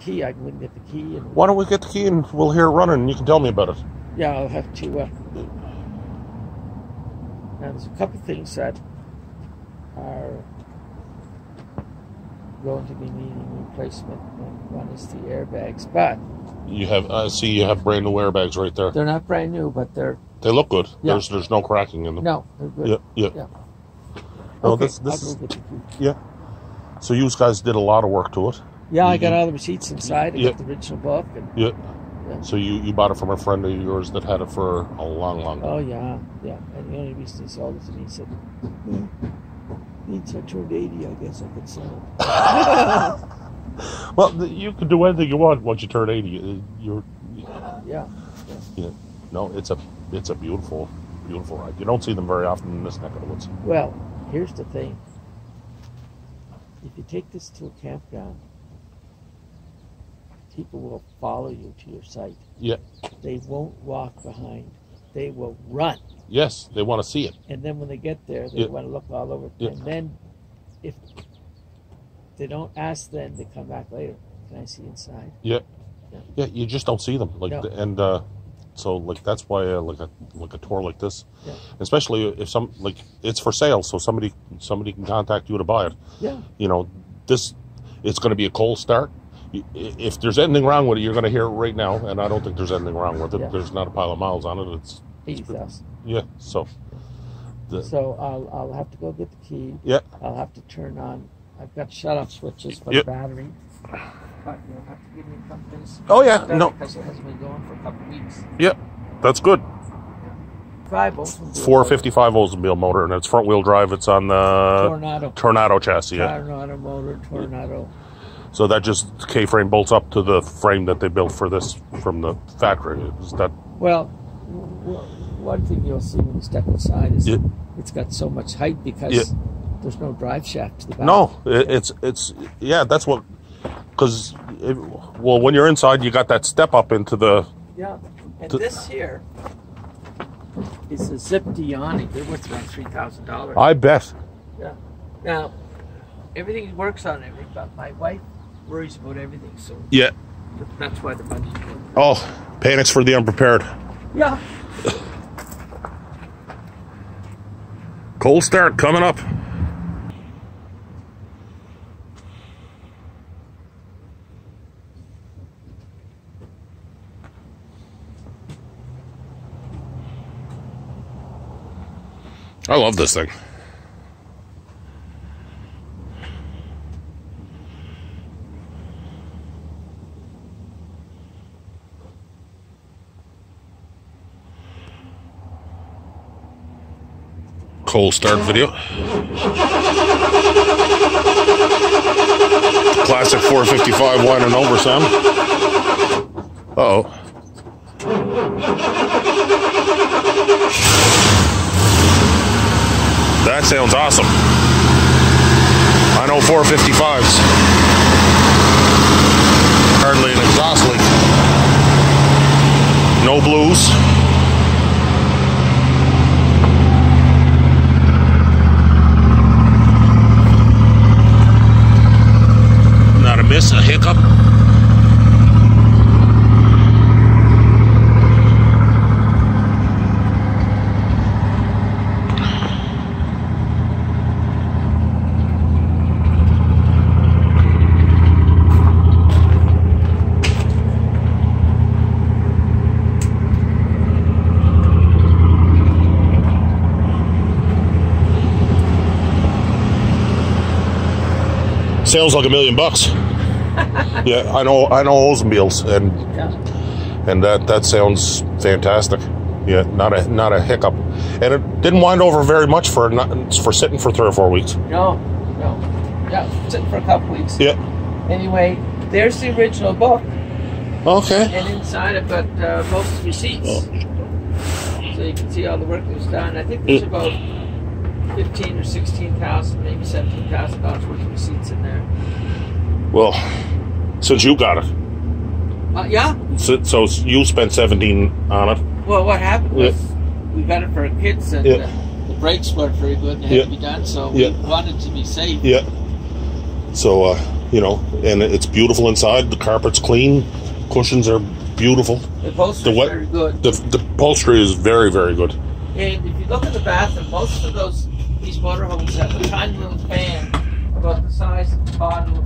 key. I can go and get the key. And why don't we get the key and we'll hear it running and you can tell me about it. yeah, I'll have to. Now, there's a couple things that are going to be needing replacement. One is the airbags, but you have. I see you have brand new airbags right there. They're not brand new, but they look good. Yeah. There's no cracking in them. No, they're good. Yeah. No, okay, yeah. So you guys did a lot of work to it. Yeah, I got all the receipts inside. I got the original book. And, yeah. So you bought it from a friend of yours that had it for a long time. Oh yeah. And the only reason he sold it to me, he said, "Means I turned 80, I guess I could sell it." Well, you can do anything you want once you turn 80. Yeah. No, it's a beautiful ride. You don't see them very often in this neck of the woods. Well, here's the thing. If you take this to a campground, people will follow you to your site. Yeah. They won't walk behind. They will run. Yes, they want to see it. And then when they get there, they want to look all over. Yeah. And then if they don't ask then, they come back later. Can I see inside? Yeah. You just don't see them. So that's why like a tour like this, especially if it's for sale, so somebody can contact you to buy it. Yeah. It's going to be a cold start. If there's anything wrong with it, you're going to hear it right now, and I don't think there's anything wrong with it. Yeah. There's not a pile of miles on it. It's 80,000. Yeah. So I'll have to go get the key. Yeah. I'll have to turn on. I've got shut-off switches for the battery. But you'll have to give me a couple days. Oh yeah, no. Because it hasn't been going for a couple of weeks. Yeah, that's good. 5 Oldsmobile. 455 Oldsmobile motor, and it's front-wheel drive. It's on the Tornado chassis. Yeah. Tornado motor, Tornado. So that just K-frame bolts up to the frame that they built for this from the factory. Is that? Well, one thing you'll see when you step inside is it's got so much height because there's no drive shaft to the back. No, it's that's what. Because, when you're inside, you got that step up into the... Yeah, and this here is a zipped awning. They're worth around $3,000. I bet. Yeah. Now, everything works on everything, but my wife worries about everything, so... Yeah. That's why the budget's good. Oh, panics for the unprepared. Yeah. Cold start coming up. I love this thing. Cold start video. Classic 455 wine and over sound. Uh-oh. That sounds awesome. I know 455s. Hardly an exhaust leak. No blues. Not a miss, a hiccup. Sounds like $1 million. Yeah, I know Oldsmobiles, and that sounds fantastic. Yeah, not a hiccup, and it didn't wind over very much for sitting for 3 or 4 weeks. No, yeah, sitting for a couple weeks. Yeah. Anyway, there's the original book. Okay. And inside I've got most of the receipts, so you can see all the work that was done. I think there's about 15 or 16,000, maybe $17,000 worth of receipts in there. Well, since you got it. Yeah. So you spent 17 on it. Well, what happened was we got it for our kids, and the brakes weren't very good and they had to be done, so we wanted to be safe. Yeah. So you know, and it's beautiful inside. The carpet's clean, cushions are beautiful. The upholstery is very good. The upholstery is very, very good. And if you look at the bathroom, most of these motorhomes have a tiny little fan about the size of the bottom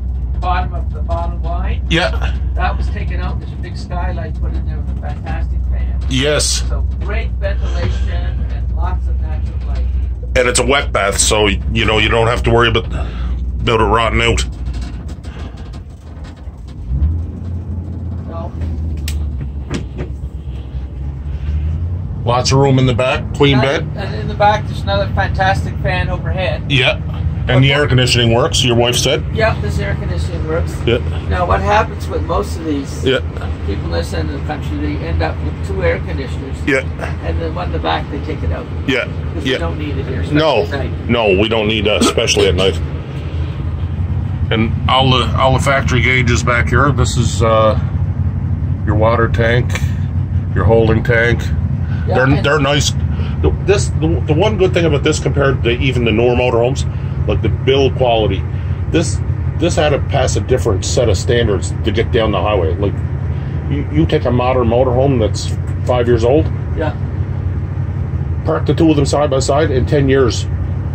of the bottom line. Yeah. That was taken out. There's a big skylight put in there with a fantastic fan. Yes. So great ventilation and lots of natural light. And it's a wet bath, so you know you don't have to worry about it rotting out. No. Lots of room in the back, queen bed. And in the back, there's another fantastic fan overhead. Yeah. And the air conditioning works, your wife said? Yeah, this air conditioning works. Yeah. Now, what happens with most of these Yeah. people this end of the country, they end up with 2 air conditioners. Yeah. And then one in the back, they take it out. Yeah. Because Yeah. we don't need it here. No. At night. No, we don't need that, especially at night. And all the factory gauges back here. This is your water tank, your holding tank. Yeah, They're nice. The one good thing about this compared to even the newer motorhomes, like the build quality, this had to pass a different set of standards to get down the highway. Like you take a modern motorhome that's 5 years old, Yeah. park the two of them side by side. In 10 years,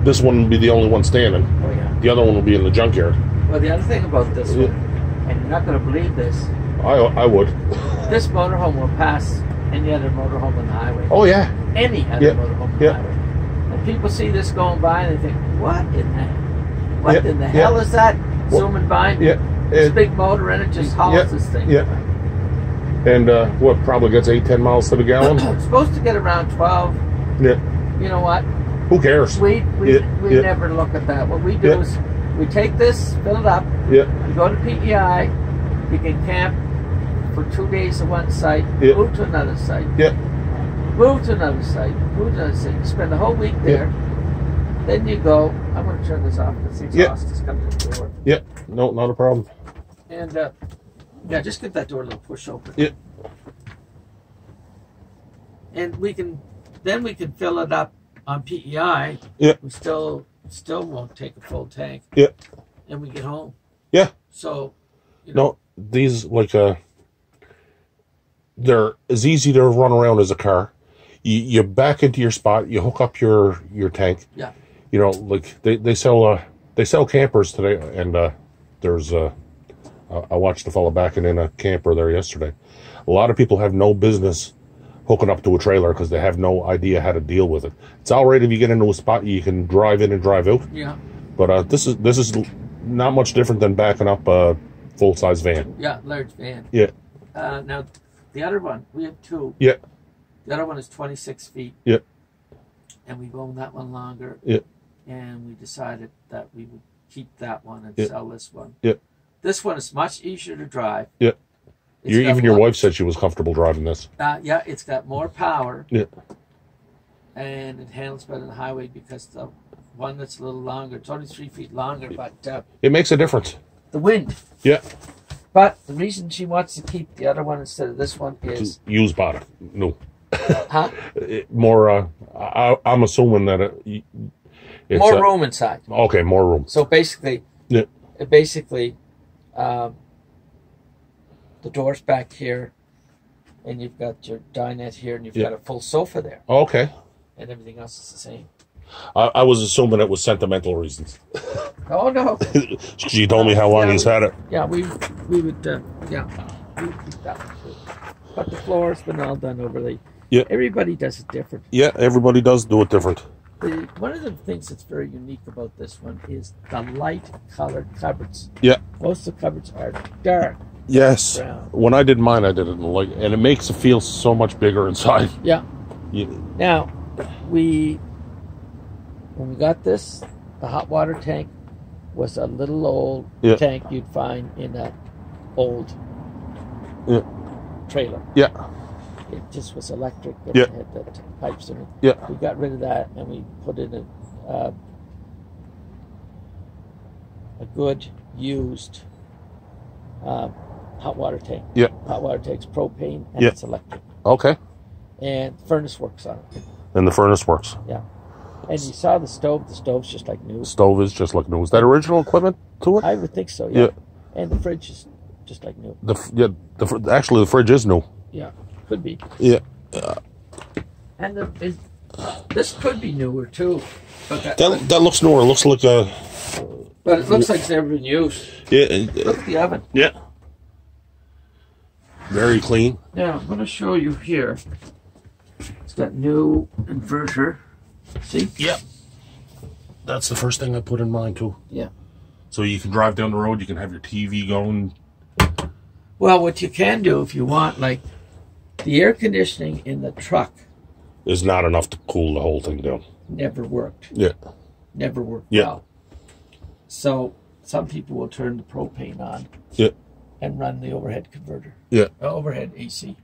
this one will be the only one standing. Oh, yeah. The other one will be in the junkyard. Well, the other thing about this one, and you're not going to believe this, I would. this motorhome will pass any other motorhome on the highway. Oh yeah. Any other motorhome on the Yeah. highway. And people see this going by and they think, what in the Yeah. hell is that zooming by me? Yeah. This big motor in it just hauls this thing. Yeah. And what probably gets 8-10 miles to the gallon? It's supposed to get around 12. Yeah. You know what? Who cares? We Yeah. never look at that. What we do Yeah. is we take this, fill it up, Yeah. we go to PEI, we can camp for 2 days at one site, Yeah. move to another site, Yeah. move to another site, move to another site. You spend the whole week there. Then you go. I'm going to turn this off because the exhaust is coming to the door. Yeah. No, not a problem. And yeah, just get that door a little push open. Yeah. And we can fill it up on PEI. Yeah. We still won't take a full tank. Yeah. And we get home. Yeah. So, you know. No, these they're as easy to run around as a car. You back into your spot. You hook up your tank. Yeah. You know, like they sell campers today, and there's I watched a fellow backing in a camper there yesterday. A lot of people have no business hooking up to a trailer because they have no idea how to deal with it. It's all right if you get into a spot you can drive in and drive out. Yeah. But this is not much different than backing up a full-size van. Yeah, large van. Yeah. Now, the other one, we have 2. Yeah. The other one is 26 feet. Yeah. And we've owned that one longer. Yeah. And we decided that we would keep that one and sell this one. Yeah. This one is much easier to drive. Yeah. Even your wife said she was comfortable driving this. Yeah, it's got more power. Yeah. And it handles better on the highway because the one that's a little longer, it's only 3 feet longer, but It makes a difference. the wind. Yeah. But the reason she wants to keep the other one instead of this one is... Used body. No. Huh? More, I'm assuming that it's more room inside. Okay, more room. So basically... Yeah. The door's back here, and you've got your dinette here, and you've got a full sofa there. Okay. And everything else is the same. I was assuming it was sentimental reasons. Oh, no. She told me how long he's had it. Yeah, we would keep that one too. But the floor's been all done overly. Yeah. Everybody does it different. Yeah, everybody does do it different. One of the things that's very unique about this one is the light-colored cupboards. Yeah. Most of the cupboards are dark. Yes. Brown. When I did mine, I did it in the light, and it makes it feel so much bigger inside. Yeah. Yeah. Now, when we got this, the hot water tank was a little old tank you'd find in an old trailer. Yeah. It just was electric. And Yeah. it had the pipes in it. Yeah. We got rid of that and we put in a good used hot water tank. Yeah. Hot water tank's propane and Yeah. it's electric. Okay. And furnace works on it. And the furnace works. Yeah. And you saw the stove. The stove's just like new. The stove is just like new. Is that original equipment to it? I would think so, yeah. And the fridge is just like new. Actually, the fridge is new. Yeah, could be. Yeah. And this could be newer too. But that looks newer. It looks like a. But it looks like it's never been used. Yeah. Look at the oven. Yeah. Very clean. Yeah, I'm going to show you here. It's got new inverter. See? Yeah. That's the first thing I put in mine too. Yeah. So you can drive down the road, you can have your TV going. Well, what you can do if you want, like, the air conditioning in the truck is not enough to cool the whole thing down. Never worked. Yeah. Never worked yeah. well. So some people will turn the propane on. Yeah. And run the overhead converter. Yeah. Overhead AC.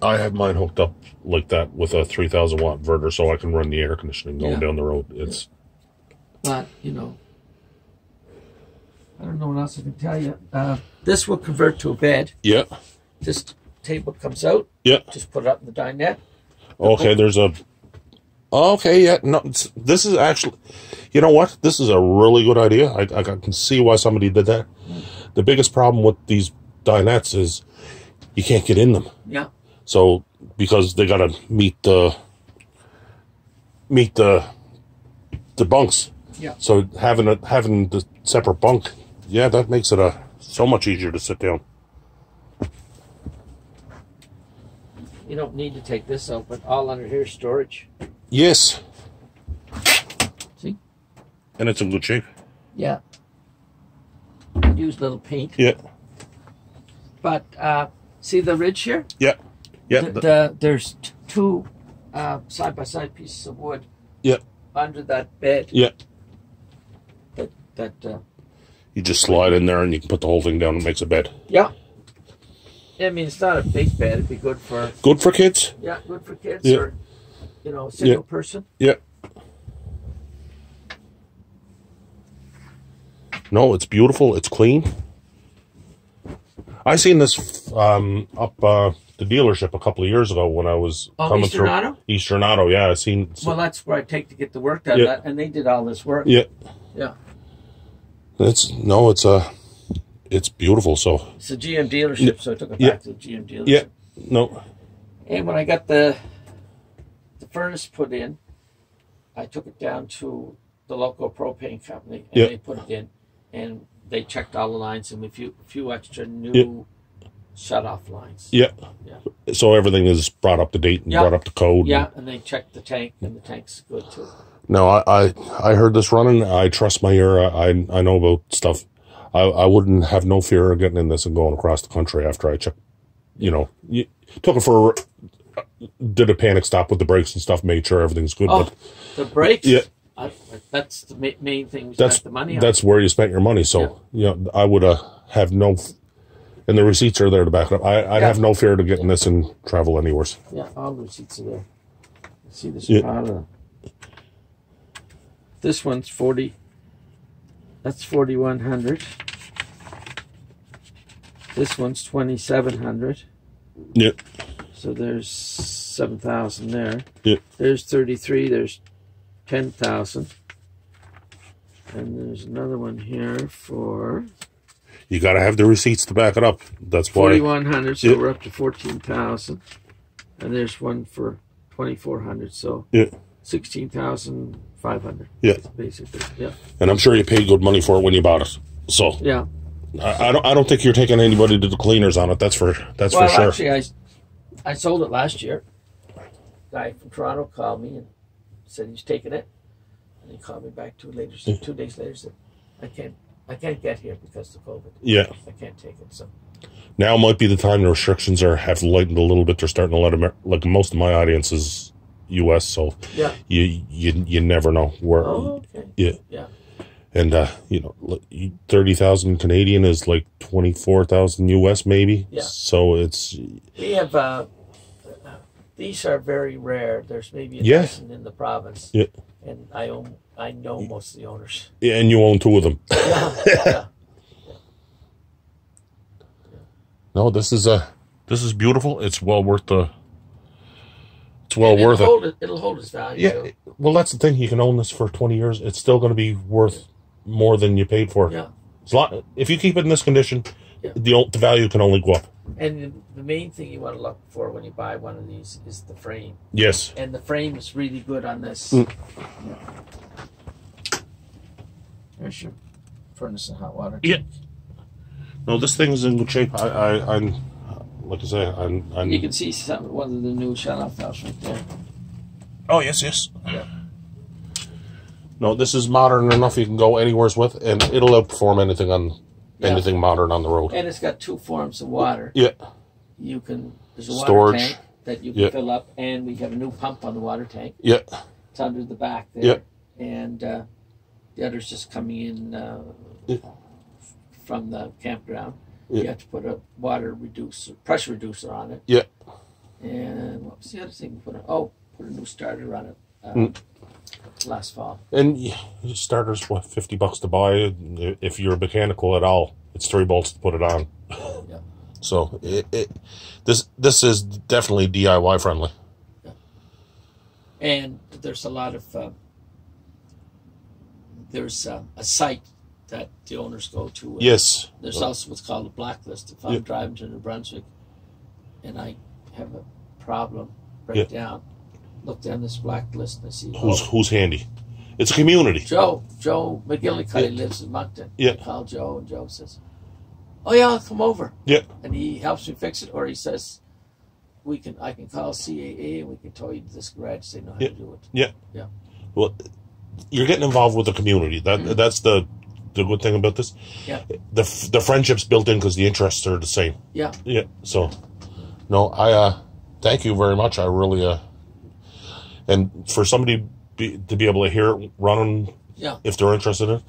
I have mine hooked up like that with a 3,000 watt inverter so I can run the air conditioning going down the road. It's. But, you know, I don't know what else I can tell you. This will convert to a bed. Yeah. This table comes out. Yeah. Just put it up in the dinette. Okay, there's a... Okay, yeah. No, this is actually... You know what? This is a really good idea. I can see why somebody did that. The biggest problem with these dinettes is you can't get in them. Yeah. So, because they got to meet the bunks. Yeah. So having the separate bunk, yeah, that makes it so much easier to sit down. You don't need to take this out, but all under here is storage. Yes. See? And it's in good shape. Yeah. Use a little paint. Yeah. But see the ridge here? Yeah. Yeah. There's two side-by-side pieces of wood. Yeah. Under that bed. Yeah. That you just slide in there and you can put the whole thing down and it makes a bed. Yeah. I mean, it's not a big bed. It'd be good for... Good for kids? Yeah, good for kids yeah. or, you know, a single person. Yeah. No, it's beautiful. It's clean. I seen this up the dealership a couple of years ago when I was coming Eastern through. Auto? Eastern Auto, yeah. I seen... Well, that's where I take to get the work done. Yeah. And they did all this work. Yeah. Yeah. It's beautiful. So it's a GM dealership, so I took it back to the GM dealership. Yeah, no. And when I got the furnace put in, I took it down to the local propane company, and they put it in, and they checked all the lines and a few extra new shut-off lines. Yeah. So everything is brought up to date and brought up to code. Yeah, and they checked the tank, and the tank's good too. No, I heard this running. I trust my ear. I know about stuff. I wouldn't have no fear of getting in this and going across the country after I checked. You know, took it for did a panic stop with the brakes and stuff, made sure everything's good. Oh, but the brakes? Yeah. That's the main thing we that's spent the money on. That's where you spent your money. So, I would have no... And the receipts are there to back it up. I'd have no fear to getting this and travel anywhere. Yeah, all the receipts are there. See this part. This one's 40. That's 4,100. This one's 2,700. Yeah. So there's 7,000 there. Yeah. There's 33. There's 10,000. And there's another one here for... You got to have the receipts to back it up. That's why... 4,100, so we're up to 14,000. And there's one for 2,400, so 16,500. Yeah. Basically, yeah. And I'm sure you paid good money for it when you bought it. So... Yeah. I don't think you're taking anybody to the cleaners on it. That's for sure. Well, actually, I sold it last year. A guy from Toronto called me and said he's taking it, and he called me back 2 days later. Said, I can't get here because of COVID. Yeah, I can't take it. So now might be the time the restrictions have lightened a little bit. They're starting to let them. Like most of my audience is U.S., so you never know where. Oh, okay. Yeah. And, 30,000 Canadian is like 24,000 U.S. maybe. Yeah. So it's... We have... these are very rare. There's maybe a dozen in the province. Yeah. And I know most of the owners. Yeah, and you own 2 of them. Yeah. No, this is beautiful. It's well worth the... It's well worth it. It'll hold its value. Yeah. Well, that's the thing. You can own this for 20 years. It's still going to be worth more than you paid for it. Yeah. If you keep it in this condition, the value can only go up. And the main thing you want to look for when you buy one of these is the frame. Yes. And the frame is really good on this. There's your furnace and hot water. Yeah. No, this thing is in good shape. I'm like I say, I'm. You can see one of the new shut-off valves right there. Oh yes, yes. Yeah. No, this is modern enough you can go anywheres with, and it'll outperform anything modern on the road. And it's got 2 forms of water. Yeah. There's a water Storage. tank that you can fill up, and we have a new pump on the water tank. Yeah. It's under the back there. Yeah. And the other's just coming in from the campground. Yeah. You have to put a pressure reducer on it. Yeah. And what was the other thing we put on? Oh, put a new starter on it last fall. And starters, what, $50 to buy? If you're mechanical at all, it's $3 to put it on. Yeah. So this is definitely DIY friendly. Yeah. And there's a lot of there's a site that the owners go to. Yes. There's also what's called a blacklist. If I'm driving to New Brunswick and I have a problem, break down, look down this blacklist and I see who's handy. It's a community. Joe McGillicuddy lives in Moncton. Yeah. I call Joe and Joe says, "Oh yeah, I'll come over." Yeah. And he helps me fix it, or he says, I can call CAA and we can tow you to this garage. They know how to do it. Yeah. Yeah. Well, you're getting involved with the community. That's the good thing about this. Yeah. The friendship's built in because the interests are the same. Yeah. Yeah. So, no, I thank you very much. I really and for somebody to be able to hear it running, if they're interested in it,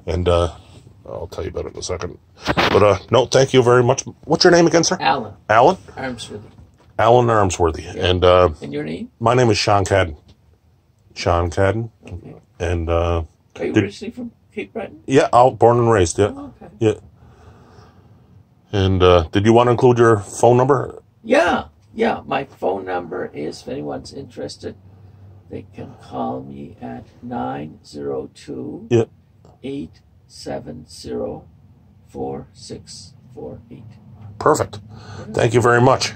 and I'll tell you about it in a second. But no, thank you very much. What's your name again, sir? Alan. Alan Armsworthy. Alan Armsworthy. Yeah. And your name? My name is Sean Cadden. Sean Cadden. Okay. And are you originally from Cape Breton? Yeah, born and raised. Yeah. Oh, okay. Yeah. And did you want to include your phone number? Yeah. Yeah. My phone number is, if anyone's interested, they can call me at 902 870 4648. Perfect. Thank you very much.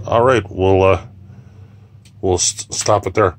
All right, we'll stop it there.